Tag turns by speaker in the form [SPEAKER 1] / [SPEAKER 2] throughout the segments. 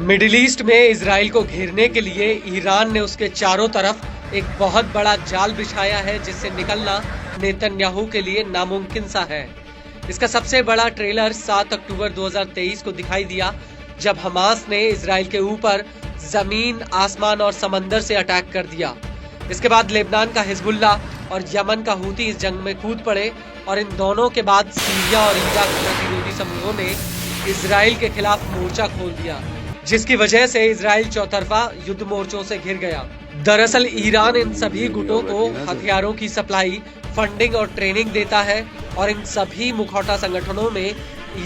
[SPEAKER 1] Middle east में Israel को घेरने के लिए ईरान ने उसके चारों तरफ एक बहुत बड़ा जाल बिछाया है, जिससे निकलना नेतन्याहू के लिए नामुमकिन सा है। इसका सबसे बड़ा ट्रेलर 7 अक्टूबर 2023 को दिखाई दिया, जब हमास ने इजराइल के ऊपर जमीन, आसमान और समंदर से अटैक कर दिया। इसके बाद लेबनान का हिजबुल्ला और यमन का हूती इस जंग में कूद पड़े और इन दोनों के बाद सीरिया और इराक प्रतिरोधी समूहों ने इजराइल के खिलाफ मोर्चा खोल दिया, जिसकी वजह से इजराइल चौतरफा युद्ध मोर्चों से घिर गया। दरअसल ईरान इन सभी गुटों को हथियारों की सप्लाई, फंडिंग और ट्रेनिंग देता है और इन सभी मुखौटा संगठनों में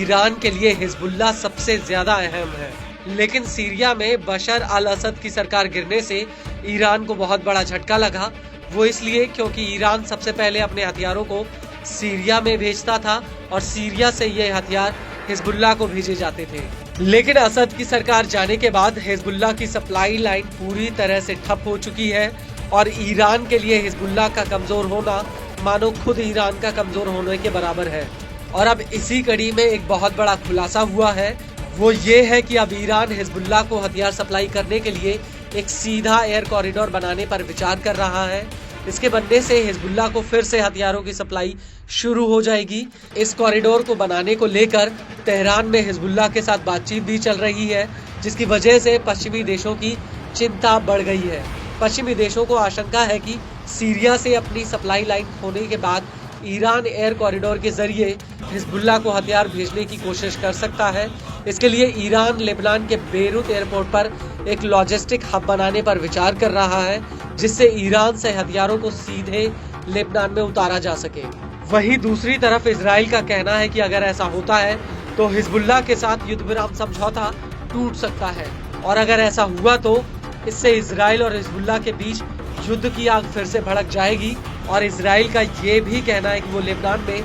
[SPEAKER 1] ईरान के लिए हिजबुल्ला सबसे ज्यादा अहम है। लेकिन सीरिया में बशर अल असद की सरकार गिरने से ईरान को बहुत बड़ा झटका लगा। वो इसलिए क्योंकि ईरान सबसे पहले अपने हथियारों को सीरिया में भेजता था और सीरिया से ये हथियार हिजबुल्ला को भेजे जाते थे। लेकिन असद की सरकार जाने के बाद हिजबुल्ला की सप्लाई लाइन पूरी तरह से ठप हो चुकी है और ईरान के लिए हिजबुल्ला का कमजोर होना मानो खुद ईरान का कमजोर होने के बराबर है। और अब इसी कड़ी में एक बहुत बड़ा खुलासा हुआ है, वो ये है कि अब ईरान हिजबुल्ला को हथियार सप्लाई करने के लिए एक सीधा एयर कॉरिडोर बनाने पर विचार कर रहा है। इसके बनने से हिजबुल्ला को फिर से हथियारों की सप्लाई शुरू हो जाएगी। इस कॉरिडोर को बनाने को लेकर तेहरान में हिजबुल्ला के साथ बातचीत भी चल रही है, जिसकी वजह से पश्चिमी देशों की चिंता बढ़ गई है। पश्चिमी देशों को आशंका है कि सीरिया से अपनी सप्लाई लाइन खोने के बाद ईरान एयर कॉरिडोर के जरिए हिजबुल्ला को हथियार भेजने की कोशिश कर सकता है। इसके लिए ईरान लेबनान के बेरूत एयरपोर्ट पर एक लॉजिस्टिक हब बनाने पर विचार कर रहा है, जिससे ईरान से हथियारों को सीधे लेबनान में उतारा जा सके। वहीं दूसरी तरफ इजराइल का कहना है कि अगर ऐसा होता है तो हिजबुल्ला के साथ युद्ध विराम समझौता टूट सकता है, और अगर ऐसा हुआ तो इससे इजराइल और हिजबुल्ला के बीच युद्ध की आग फिर से भड़क जाएगी। और इजराइल का ये भी कहना है कि वो लेबनान में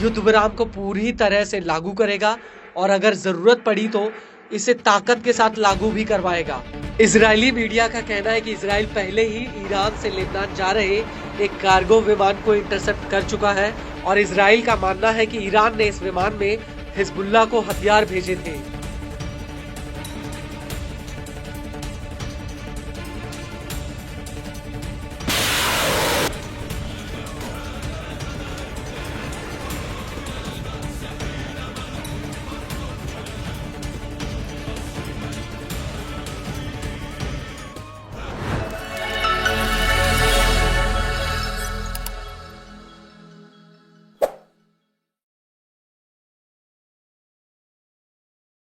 [SPEAKER 1] युद्ध विराम को पूरी तरह से लागू करेगा और अगर जरूरत पड़ी तो इसे ताकत के साथ लागू भी करवाएगा। इजरायली मीडिया का कहना है कि इजराइल पहले ही ईरान से लेबनान जा रहे एक कार्गो विमान को इंटरसेप्ट कर चुका है और इजराइल का मानना है कि ईरान ने इस विमान में हिजबुल्ला को हथियार भेजे थे।